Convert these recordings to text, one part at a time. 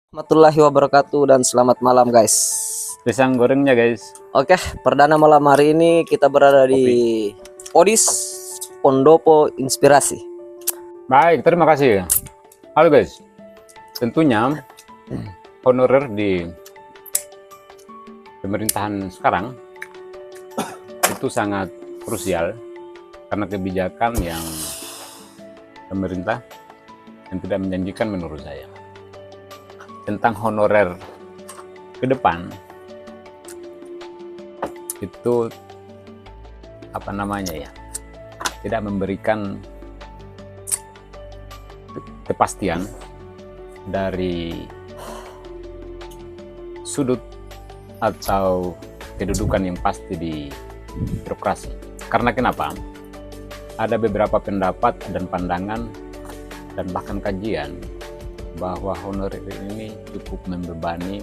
Warahmatullahi wabarakatuh dan selamat malam guys. Pisang gorengnya guys. Oke, perdana malam hari ini kita berada di Podis Pondopo Inspirasi. Baik, terima kasih. Halo guys. Tentunya honorer di pemerintahan sekarang itu sangat krusial karena kebijakan yang pemerintah yang tidak menjanjikan menurut saya. Tentang honorer ke depan itu apa namanya ya, tidak memberikan kepastian dari sudut atau kedudukan yang pasti di birokrasi. Karena kenapa? Ada beberapa pendapat dan pandangan dan bahkan kajian bahwa honorer ini cukup membebani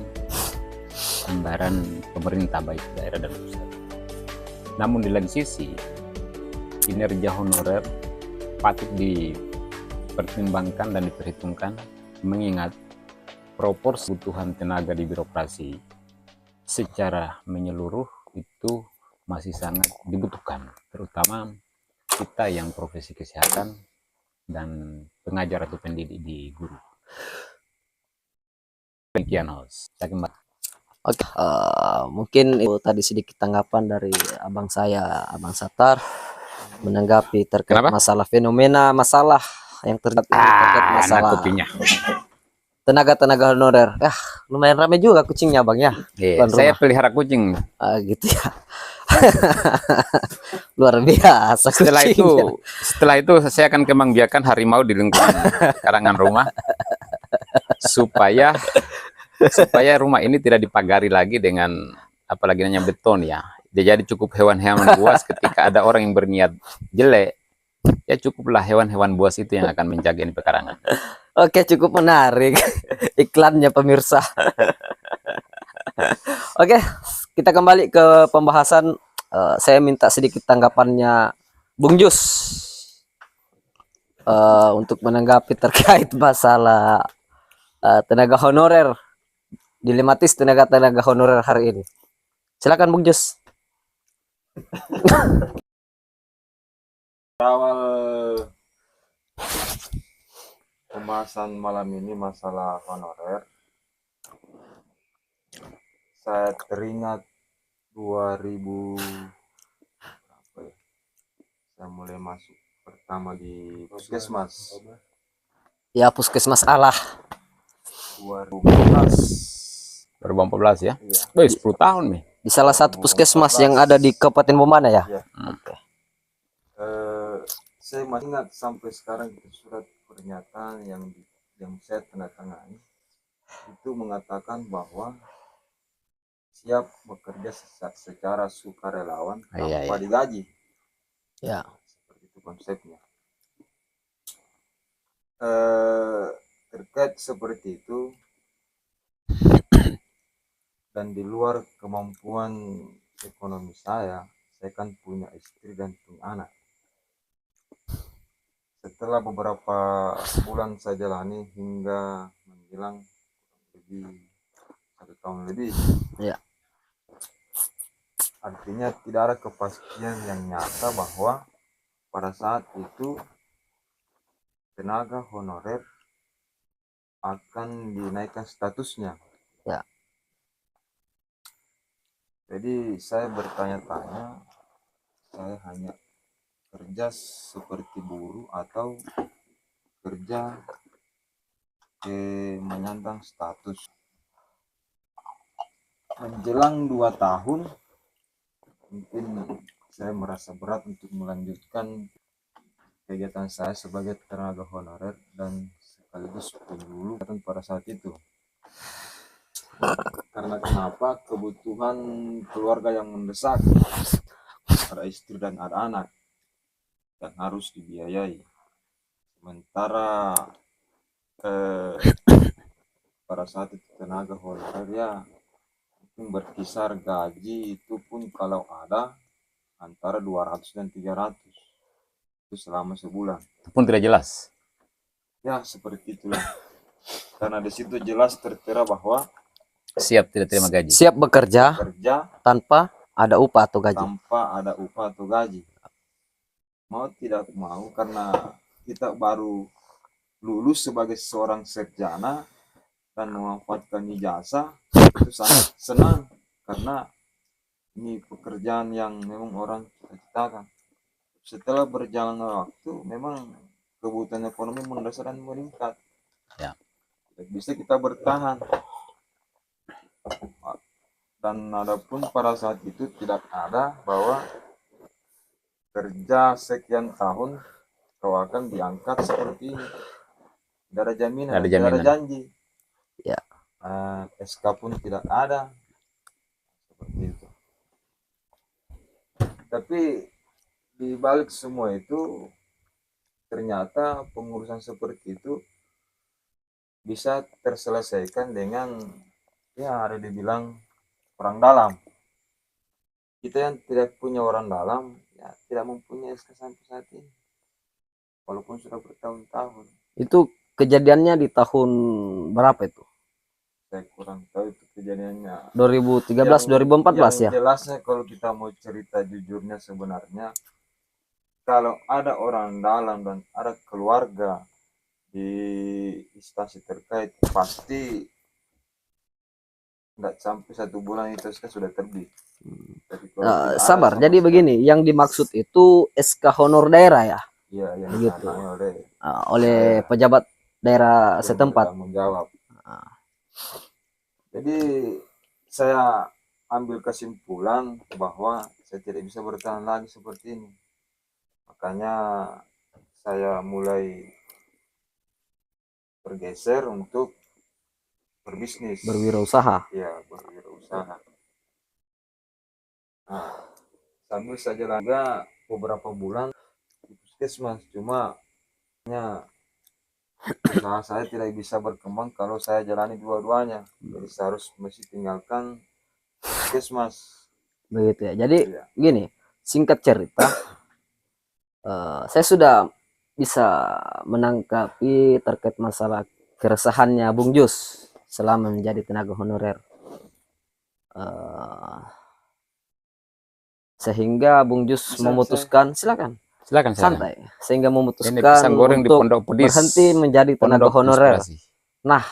anggaran pemerintah baik daerah dan pusat. Namun di lain sisi, kinerja honorer patut dipertimbangkan dan diperhitungkan mengingat proporsi kebutuhan tenaga di birokrasi secara menyeluruh itu masih sangat dibutuhkan, terutama kita yang profesi kesehatan dan pengajar atau pendidik di guru. Demikian host. Oke, mungkin itu tadi sedikit tanggapan dari abang saya, Abang Satar, menanggapi terkait masalah fenomena masalah yang terkait masalah kopinya. Tenaga honorer. Lumayan ramai juga kucingnya bang ya. Saya pelihara kucing. Gitu ya. Luar biasa. Setelah itu saya akan kembangbiakan harimau di lingkungan karangan rumah supaya rumah ini tidak dipagari lagi dengan apalagi namanya beton ya. Jadi cukup hewan-hewan buas. Ketika ada orang yang berniat jelek, ya cukuplah hewan-hewan buas itu yang akan menjaga ini pekarangan. Oke, cukup menarik iklannya pemirsa. Oke, kita kembali ke pembahasan. Saya minta sedikit tanggapannya Bung Jus untuk menanggapi terkait masalah tenaga honorer, dilematis tenaga honorer hari ini. Silakan Bung Jus. Awal pembahasan malam ini masalah honorer, saya teringat 2000 apa ya, saya mulai masuk pertama di puskesmas ya, puskesmas Allah 2014 ya. Iya. 10 tahun nih di salah satu puskesmas yang ada di Kabupaten Bomana ya, ya. Okay. Saya masih ingat sampai sekarang itu surat pernyataan yang saya tanda tangani itu mengatakan bahwa siap bekerja secara sukarelawan tanpa digaji. Ya. Seperti itu konsepnya. Terkait seperti itu dan di luar kemampuan ekonomi saya kan punya istri dan punya anak. Setelah beberapa bulan saya jalani hingga menjelang lebih 1 tahun lebih, ya. Artinya tidak ada kepastian yang nyata bahwa pada saat itu tenaga honorer akan dinaikkan statusnya. Ya. Jadi saya bertanya-tanya, saya hanya kerja seperti buruh atau kerja menyandang status. Menjelang 2 tahun mungkin saya merasa berat untuk melanjutkan kegiatan saya sebagai tenaga honorer dan sekaligus penyuluh pada saat itu. Karena kenapa? Kebutuhan keluarga yang mendesak, ada istri dan ada anak dan harus dibiayai. Sementara pada saat itu tenaga honorer ya mungkin berkisar gaji itu pun kalau ada antara 200 dan 300 itu selama sebulan. Itu pun tidak jelas. Ya seperti itulah. karena di situ jelas tertera bahwa Siap tidak terima gaji. Siap bekerja kerja tanpa ada upah atau gaji. tanpa ada upah atau gaji. Mau tidak mau, karena kita baru lulus sebagai seorang sarjana dan memanfaatkan ijazah, itu sangat senang karena ini pekerjaan yang memang orang cita-citakan. Setelah berjalannya waktu, memang kebutuhan ekonomi mendasar dan meningkat. Ya. Tidak bisa kita bertahan. Dan adapun pada saat itu tidak ada bahwa kerja sekian tahun kau akan diangkat seperti ini. Tidak ada jaminan, Ada tidak ada jaminan. janji. Ya. SK pun tidak ada. Seperti itu. Tapi di balik semua itu, ternyata pengurusan seperti itu bisa terselesaikan dengan, ya ada dibilang, orang dalam. Kita yang tidak punya orang dalam, ya tidak mempunyai SK sampai saat ini, walaupun sudah bertahun-tahun. Itu kejadiannya di tahun berapa itu? Saya kurang tahu itu kejadiannya. 2013, 2014 ya? Yang jelasnya, kalau kita mau cerita jujurnya, sebenarnya kalau ada orang dalam dan ada keluarga di instansi terkait, pasti nggak sampai 1 bulan itu SK sudah terbit. Jadi kalau tidak ada Sabar, sama jadi sekali, begini, yang dimaksud itu SK honor daerah ya, ya yang begitu, ditangani oleh oleh pejabat daerah yang setempat. bertanggung jawab. Jadi saya ambil kesimpulan bahwa saya tidak bisa bertahan lagi seperti ini. Makanya saya mulai bergeser untuk berbisnis. Berwirausaha. Ya, berwirausaha. Nah, sambil saja laga beberapa bulan di puskesmas, cuma usaha saya tidak bisa berkembang kalau saya jalani dua-duanya. Jadi saya harus mesti tinggalkan puskesmas. Begitu ya. Jadi Iya. gini, singkat cerita, saya sudah bisa menangkapi terkait masalah keresahannya Bung Jus selama menjadi tenaga honorer. Sehingga Bung Jus memutuskan, silakan santai, sehingga Ini memutuskan pisang goreng di untuk Pondok Pedis, berhenti menjadi tenaga Pondok honorer. Inspirasi. Nah,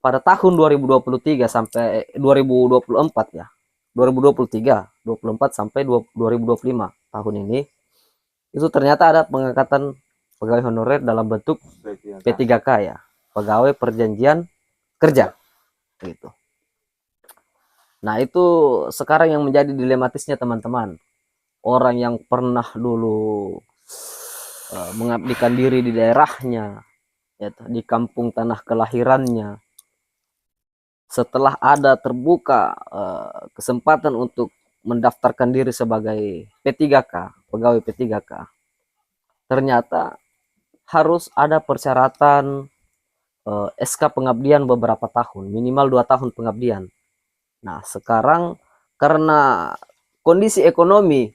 pada tahun 2023 sampai 2024 ya, 2023, 24 sampai 2025 tahun ini, itu ternyata ada pengangkatan pegawai honorer dalam bentuk P3K ya, pegawai perjanjian kerja gitu. Nah, itu sekarang yang menjadi dilematisnya teman-teman. Orang yang pernah dulu mengabdikan diri di daerahnya, ya, di kampung tanah kelahirannya, setelah ada terbuka kesempatan untuk mendaftarkan diri sebagai P3K, pegawai P3K, ternyata harus ada persyaratan SK pengabdian beberapa tahun, minimal 2 tahun pengabdian. Nah, sekarang karena kondisi ekonomi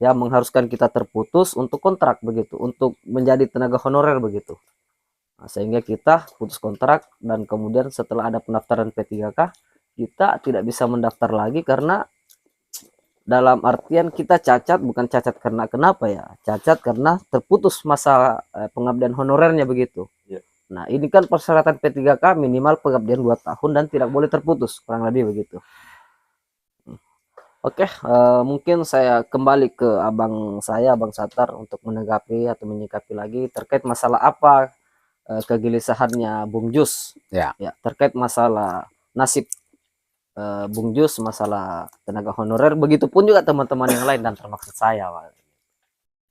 ya mengharuskan kita terputus untuk kontrak begitu, untuk menjadi tenaga honorer begitu. Nah, sehingga kita putus kontrak, dan kemudian setelah ada pendaftaran P3K, kita tidak bisa mendaftar lagi karena dalam artian kita cacat, bukan cacat karena kenapa ya, cacat karena terputus masa pengabdian honorernya begitu. Ya. Nah, ini kan persyaratan P3K minimal pengabdian 2 tahun dan tidak boleh terputus, kurang lebih begitu. Oke, mungkin saya kembali ke abang saya, Abang Satar, untuk menanggapi atau menyikapi lagi terkait masalah apa kegelisahannya Bung Jus Ya. terkait masalah nasib Bung Jus, masalah tenaga honorer, begitupun juga teman-teman yang lain dan termasuk saya, Pak.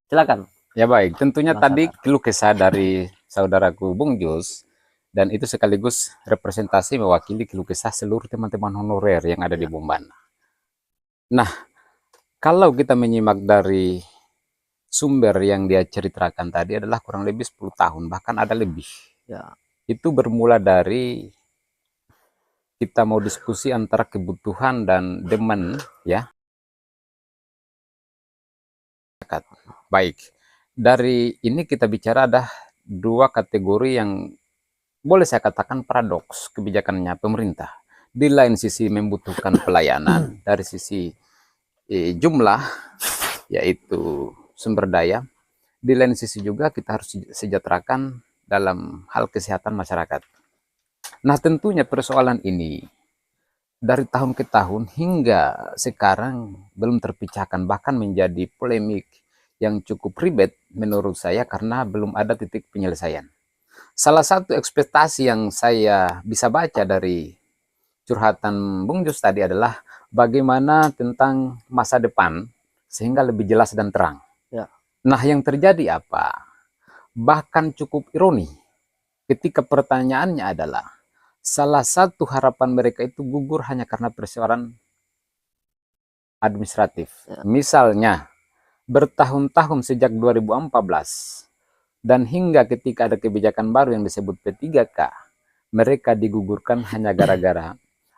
Silakan. Ya baik, tentunya Bang tadi Satar. keluh kesah dari saudaraku Bung Jus, dan itu sekaligus representasi mewakili keluh kesah seluruh teman-teman honorer yang ada di Bombana. Nah, kalau kita menyimak dari sumber yang dia ceritakan tadi adalah kurang lebih 10 tahun, bahkan ada lebih. Ya. Itu bermula dari kita mau diskusi antara kebutuhan dan demand, ya. Baik, dari ini kita bicara ada 2 kategori yang boleh saya katakan paradoks kebijakannya pemerintah. Di lain sisi membutuhkan pelayanan dari sisi jumlah, yaitu sumber daya. Di lain sisi juga kita harus sejahterakan dalam hal kesehatan masyarakat. Nah, tentunya persoalan ini dari tahun ke tahun hingga sekarang belum terpecahkan, bahkan menjadi polemik yang cukup ribet menurut saya karena belum ada titik penyelesaian. Salah satu ekspektasi yang saya bisa baca dari curhatan Bung Jus tadi adalah bagaimana tentang masa depan sehingga lebih jelas dan terang. Ya. Nah, yang terjadi apa? Bahkan cukup ironi ketika pertanyaannya adalah salah satu harapan mereka itu gugur hanya karena persoalan administratif. Ya. Misalnya, bertahun-tahun sejak 2014 dan hingga ketika ada kebijakan baru yang disebut P3K, mereka digugurkan hanya gara-gara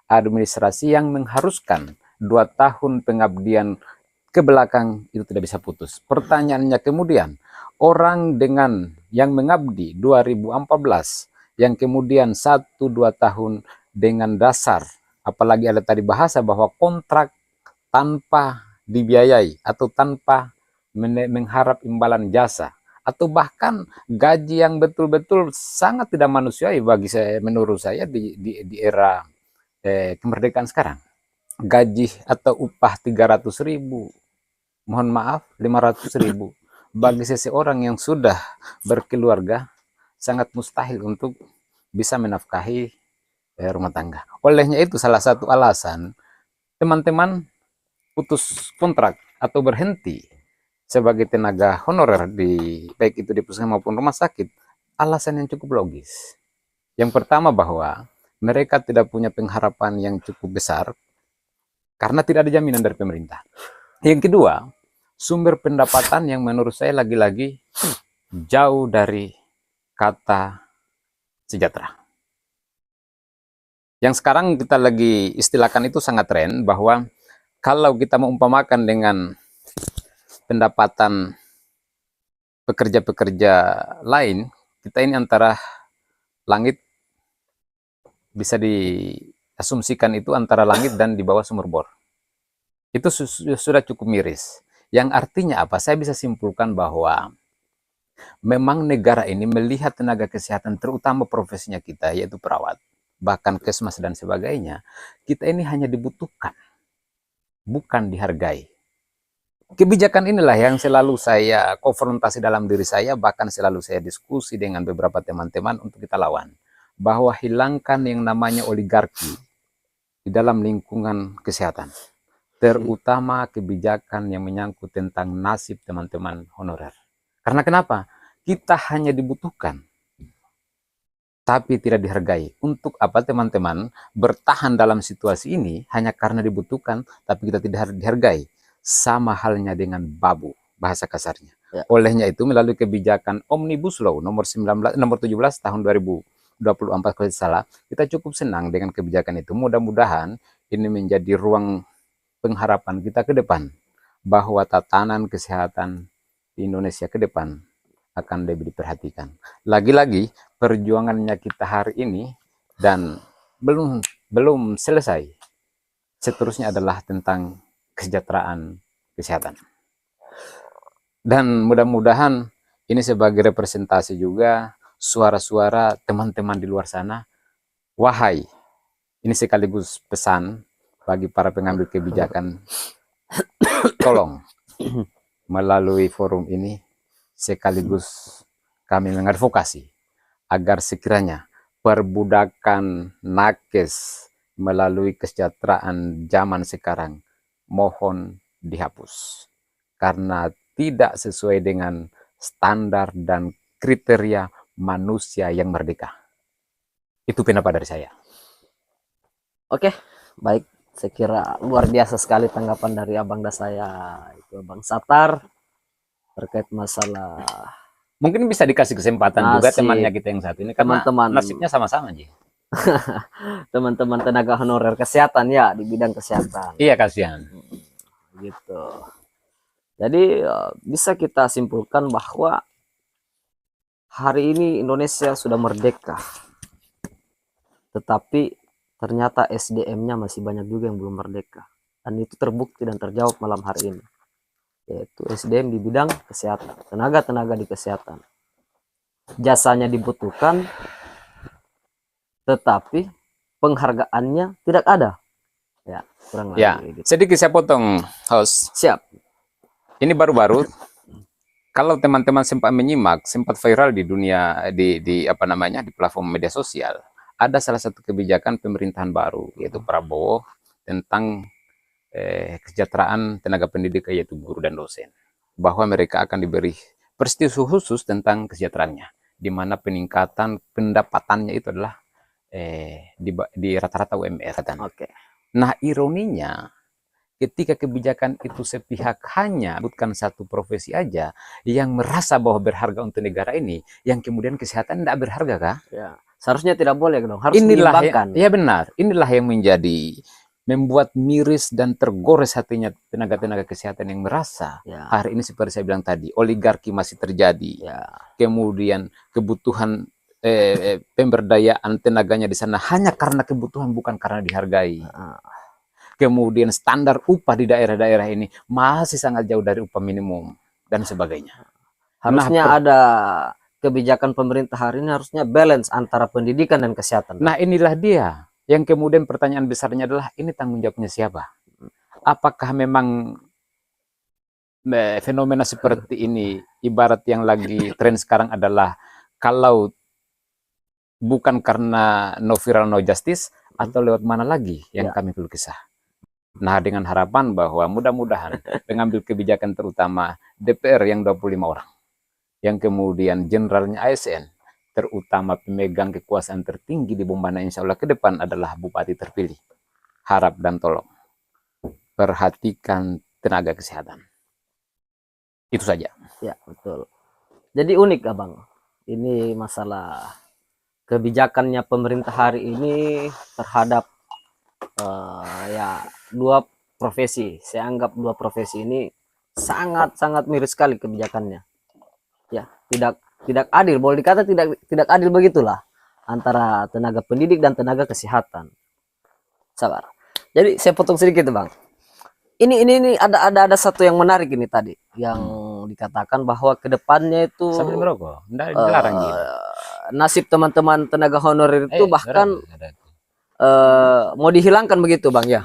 administrasi yang mengharuskan 2 tahun pengabdian ke belakang itu tidak bisa putus. Pertanyaannya kemudian, orang dengan yang mengabdi 2014 yang kemudian 1-2 tahun dengan dasar, apalagi ada tadi bahasa bahwa kontrak tanpa dibiayai atau tanpa mengharap imbalan jasa, atau bahkan gaji yang betul-betul sangat tidak manusiawi bagi saya, menurut saya di era kemerdekaan sekarang. Gaji atau upah 300.000, mohon maaf 500.000 bagi seseorang yang sudah berkeluarga sangat mustahil untuk bisa menafkahi rumah tangga. Olehnya itu salah satu alasan teman-teman putus kontrak atau berhenti sebagai tenaga honorer di baik itu di puskesmas maupun rumah sakit. Alasan yang cukup logis. Yang pertama bahwa mereka tidak punya pengharapan yang cukup besar karena tidak ada jaminan dari pemerintah. Yang kedua, sumber pendapatan yang menurut saya lagi-lagi jauh dari kata sejahtera. Yang sekarang kita lagi istilahkan itu sangat tren bahwa kalau kita mengumpamakan dengan pendapatan pekerja-pekerja lain, kita ini antara langit, bisa diasumsikan itu antara langit dan di bawah sumur bor. Itu sudah cukup miris. Yang artinya apa? Saya bisa simpulkan bahwa memang negara ini melihat tenaga kesehatan, terutama profesinya kita, yaitu perawat, bahkan kesmas dan sebagainya, kita ini hanya dibutuhkan, bukan dihargai. Kebijakan inilah yang selalu saya konfrontasi dalam diri saya, bahkan selalu saya diskusi dengan beberapa teman-teman untuk kita lawan. Bahwa hilangkan yang namanya oligarki di dalam lingkungan kesehatan. Terutama kebijakan yang menyangkut tentang nasib teman-teman honorer. Karena kenapa? Kita hanya dibutuhkan, tapi tidak dihargai. Untuk apa teman-teman bertahan dalam situasi ini hanya karena dibutuhkan, tapi kita tidak dihargai. Sama halnya dengan babu, bahasa kasarnya. Ya. Olehnya itu melalui kebijakan Omnibus Law nomor 17 tahun 2024 kalau tidak salah, kita cukup senang dengan kebijakan itu. Mudah-mudahan ini menjadi ruang pengharapan kita ke depan bahwa tatanan kesehatan di Indonesia ke depan akan lebih diperhatikan. Lagi-lagi perjuangannya kita hari ini dan belum selesai. Seterusnya adalah tentang kesejahteraan kesehatan. Dan mudah-mudahan ini sebagai representasi juga suara-suara teman-teman di luar sana. Wahai, ini sekaligus pesan bagi para pengambil kebijakan, tolong melalui forum ini sekaligus kami mengadvokasi agar sekiranya perbudakan nakes melalui kesejahteraan zaman sekarang mohon dihapus karena tidak sesuai dengan standar dan kriteria manusia yang merdeka. Itu pendapat dari saya. Oke, baik. Saya kira luar biasa sekali tanggapan dari Abang dan saya, itu Abang Satar, terkait masalah. Mungkin bisa dikasih kesempatan juga temannya kita yang satu ini, karena teman-teman nasibnya sama-sama aja. teman-teman tenaga honorer kesehatan ya, di bidang kesehatan. Iya, kasihan. Gitu. Jadi bisa kita simpulkan bahwa hari ini Indonesia sudah merdeka. tetapi ternyata SDM-nya masih banyak juga yang belum merdeka. Dan itu terbukti dan terjawab malam hari ini, yaitu SDM di bidang kesehatan, tenaga-tenaga di kesehatan. Jasanya dibutuhkan, tetapi penghargaannya tidak ada. Ya, kurang Ya, lebih gitu. sedikit saya potong, host. Siap. Ini baru-baru, kalau teman-teman sempat menyimak, sempat viral di dunia, di apa namanya, di platform media sosial, ada salah satu kebijakan pemerintahan baru, yaitu Prabowo, tentang kesejahteraan tenaga pendidik, yaitu guru dan dosen. Bahwa mereka akan diberi prestise khusus tentang kesejahteraannya, di mana peningkatan pendapatannya itu adalah di rata-rata UMR. Oke. Nah, ironinya, ketika kebijakan itu sepihak hanya bukan satu profesi aja yang merasa bahwa berharga untuk negara ini, yang kemudian kesehatan tidak berharga, kah? Ya, seharusnya tidak boleh dong, harus Inilah diimbangkan. ya benar, inilah yang membuat miris dan tergores hatinya tenaga-tenaga kesehatan yang merasa Ya. hari ini seperti saya bilang tadi, oligarki masih terjadi. Ya. Kemudian kebutuhan pemberdayaan tenaganya di sana hanya karena kebutuhan, bukan karena dihargai. Kemudian standar upah di daerah-daerah ini masih sangat jauh dari upah minimum dan sebagainya. Harusnya ada kebijakan pemerintah hari ini, harusnya balance antara pendidikan dan kesehatan. Nah, inilah dia yang kemudian pertanyaan besarnya adalah, ini tanggung jawabnya siapa? Apakah memang fenomena seperti ini, ibarat yang lagi tren sekarang adalah, kalau bukan karena no viral no justice, atau lewat mana lagi yang kami perlu kisah. Nah, dengan harapan bahwa mudah-mudahan mengambil kebijakan, terutama DPR yang 25 orang, yang kemudian jenderalnya ASN, terutama pemegang kekuasaan tertinggi di Bombana, insya Allah ke depan adalah bupati terpilih. Harap dan tolong perhatikan tenaga kesehatan. Itu saja. Ya, betul. Jadi unik, Abang. Ini masalah kebijakannya pemerintah hari ini terhadap ya, dua profesi. Saya anggap dua profesi ini sangat-sangat miris sekali kebijakannya. Ya, tidak adil. Boleh dikata tidak adil begitulah antara tenaga pendidik dan tenaga kesehatan. Sabar. Jadi saya potong sedikit, Bang. Ini ada satu yang menarik ini tadi, yang dikatakan bahwa kedepannya itu Sambil merokok, dilarang gitu. Nasib teman-teman tenaga honorer itu bahkan mau dihilangkan begitu, Bang, ya.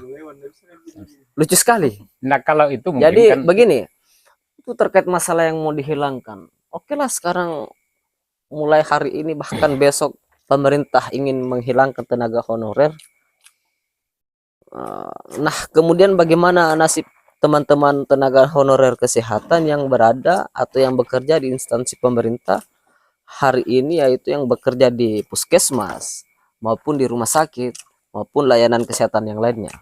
Lucu sekali. Nah, kalau itu mungkin Jadi kan, begini, itu terkait masalah yang mau dihilangkan. Oke lah, sekarang mulai hari ini bahkan besok pemerintah ingin menghilangkan tenaga honorer. Nah, kemudian bagaimana nasib teman-teman tenaga honorer kesehatan yang berada atau yang bekerja di instansi pemerintah hari ini, yaitu yang bekerja di puskesmas maupun di rumah sakit maupun layanan kesehatan yang lainnya.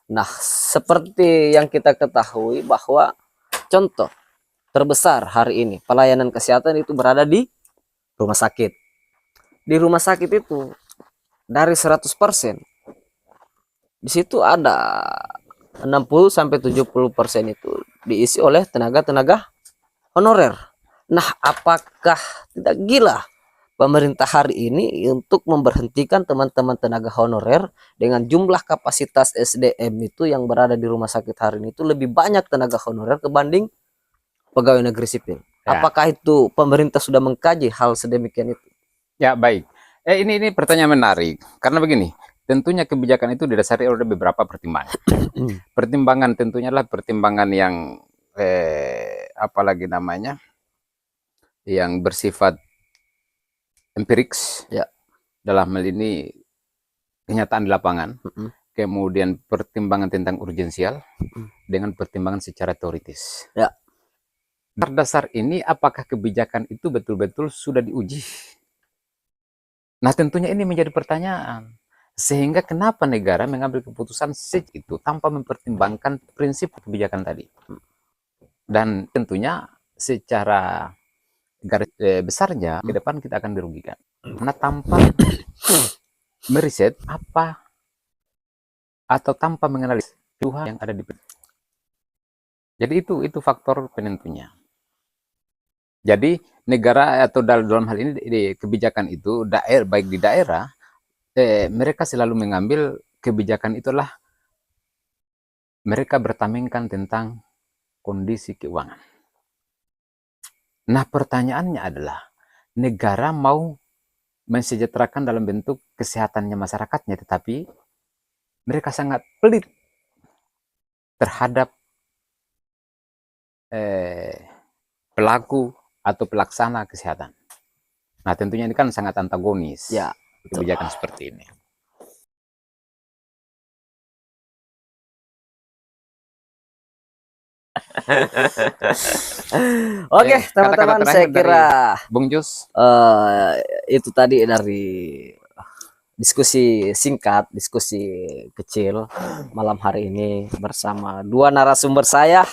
Nah, seperti yang kita ketahui bahwa contoh terbesar hari ini pelayanan kesehatan itu berada di rumah sakit. Di rumah sakit itu dari 100%, di situ ada 60-70% itu diisi oleh tenaga-tenaga honorer. Nah, apakah tidak gila pemerintah hari ini untuk memberhentikan teman-teman tenaga honorer dengan jumlah kapasitas SDM itu yang berada di rumah sakit hari ini itu lebih banyak tenaga honorer kebanding pegawai negeri sipil? Ya. Apakah itu pemerintah sudah mengkaji hal sedemikian itu? ya baik. Ini pertanyaan menarik, karena begini. Tentunya kebijakan itu didasari oleh beberapa pertimbangan. Pertimbangan tentunya adalah pertimbangan yang apalagi namanya, yang bersifat empiriks, ya. Dalam hal ini kenyataan di lapangan. Kemudian pertimbangan tentang urgensial dengan pertimbangan secara teoritis. Ya. Berdasar ini, apakah kebijakan itu betul-betul sudah diuji? Nah, tentunya ini menjadi pertanyaan. Sehingga kenapa negara mengambil keputusan itu tanpa mempertimbangkan prinsip kebijakan tadi. Dan tentunya secara garis besarnya ke depan kita akan dirugikan. Karena tanpa meriset apa atau tanpa mengenali Tuhan yang ada di. Jadi itu faktor penentunya. Jadi negara atau dalam hal ini kebijakan itu baik di daerah mereka selalu mengambil kebijakan itulah mereka bertamengkan tentang kondisi keuangan. Nah, pertanyaannya adalah negara mau mensejahterakan dalam bentuk kesehatannya masyarakatnya, tetapi mereka sangat pelit terhadap pelaku atau pelaksana kesehatan. Nah, tentunya ini kan sangat antagonis Ya, kebijakan seperti ini. Oke, teman-teman, kata-kata saya terakhir dari kira Bung Jus. itu tadi dari diskusi singkat, diskusi kecil malam hari ini bersama dua narasumber saya.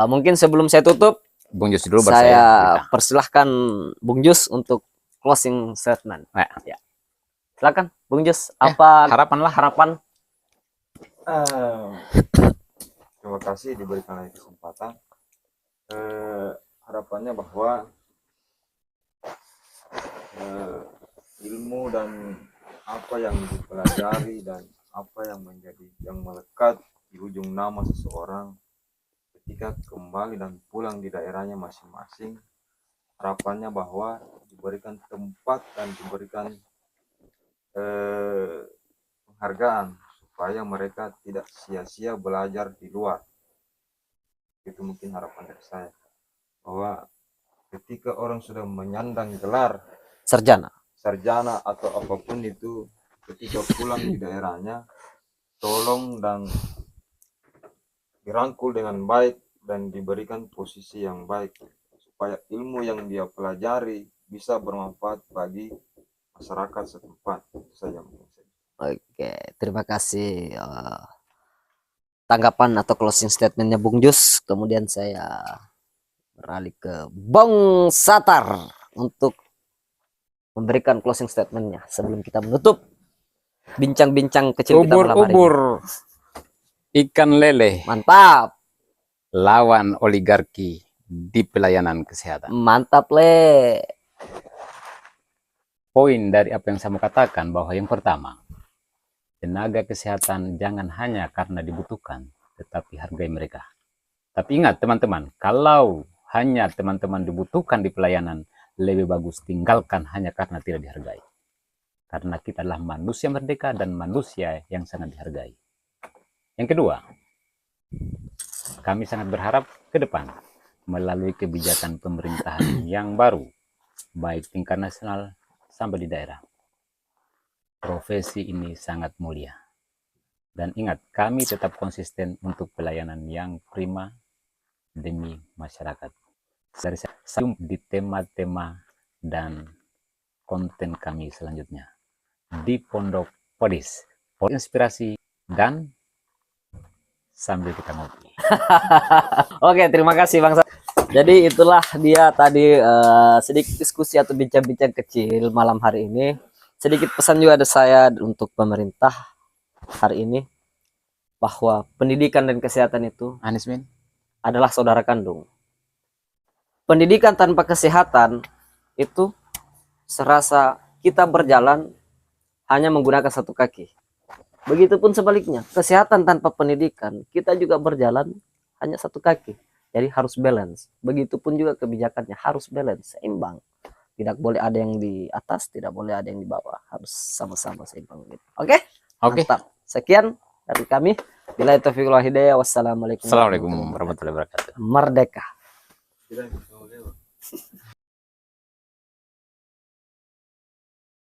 Mungkin sebelum saya tutup, Bung Jus dulu, saya persilahkan Bung Jus untuk closing statement. Ya. Silakan Bung Jus, apa harapan? Terima kasih diberikan lagi kesempatan. Harapannya bahwa ilmu dan apa yang dipelajari dan apa yang melekat di ujung nama seseorang ketika kembali dan pulang di daerahnya masing-masing, harapannya bahwa diberikan tempat dan diberikan penghargaan supaya mereka tidak sia-sia belajar di luar. Itu mungkin harapan dari saya, bahwa ketika orang sudah menyandang gelar sarjana atau apapun itu, ketika pulang di daerahnya, tolong dan dirangkul dengan baik dan diberikan posisi yang baik supaya ilmu yang dia pelajari bisa bermanfaat bagi masyarakat setempat. Itu saja mungkin. Oke, terima kasih tanggapan atau closing statementnya Bung Jus. Kemudian saya beralih ke Bang Satar untuk memberikan closing statementnya sebelum kita menutup bincang-bincang kecil kita malam hari ini. Ikan lele. Mantap. Lawan oligarki di pelayanan kesehatan. Mantap, Le. Poin dari apa yang saya mau katakan bahwa yang pertama, tenaga kesehatan jangan hanya karena dibutuhkan, tetapi hargai mereka. Tapi ingat teman-teman, kalau hanya teman-teman dibutuhkan di pelayanan, lebih bagus tinggalkan hanya karena tidak dihargai. Karena kita adalah manusia merdeka dan manusia yang sangat dihargai. Yang kedua, kami sangat berharap ke depan melalui kebijakan pemerintahan yang baru, baik tingkat nasional sampai di daerah. Profesi ini sangat mulia. Dan ingat, kami tetap konsisten untuk pelayanan yang prima demi masyarakat. Dari saya di tema-tema dan konten kami selanjutnya di Pondok Podis, inspirasi dan sambil kita ngopi. Oke, terima kasih Bang. Jadi itulah dia tadi sedikit diskusi atau bincang-bincang kecil malam hari ini. Sedikit pesan juga ada saya untuk pemerintah hari ini, bahwa pendidikan dan kesehatan itu adalah saudara kandung. Pendidikan tanpa kesehatan itu serasa kita berjalan hanya menggunakan satu kaki. Begitupun sebaliknya, kesehatan tanpa pendidikan, kita juga berjalan hanya satu kaki. Jadi harus balance. Begitupun juga kebijakannya harus balance, seimbang. Tidak boleh ada yang di atas, tidak boleh ada yang di bawah. Harus sama-sama seimbang. Oke? Mantap. Sekian dari kami. Billahi taufiq wal hidayah. Wassalamualaikum warahmatullahi wabarakatuh. Merdeka.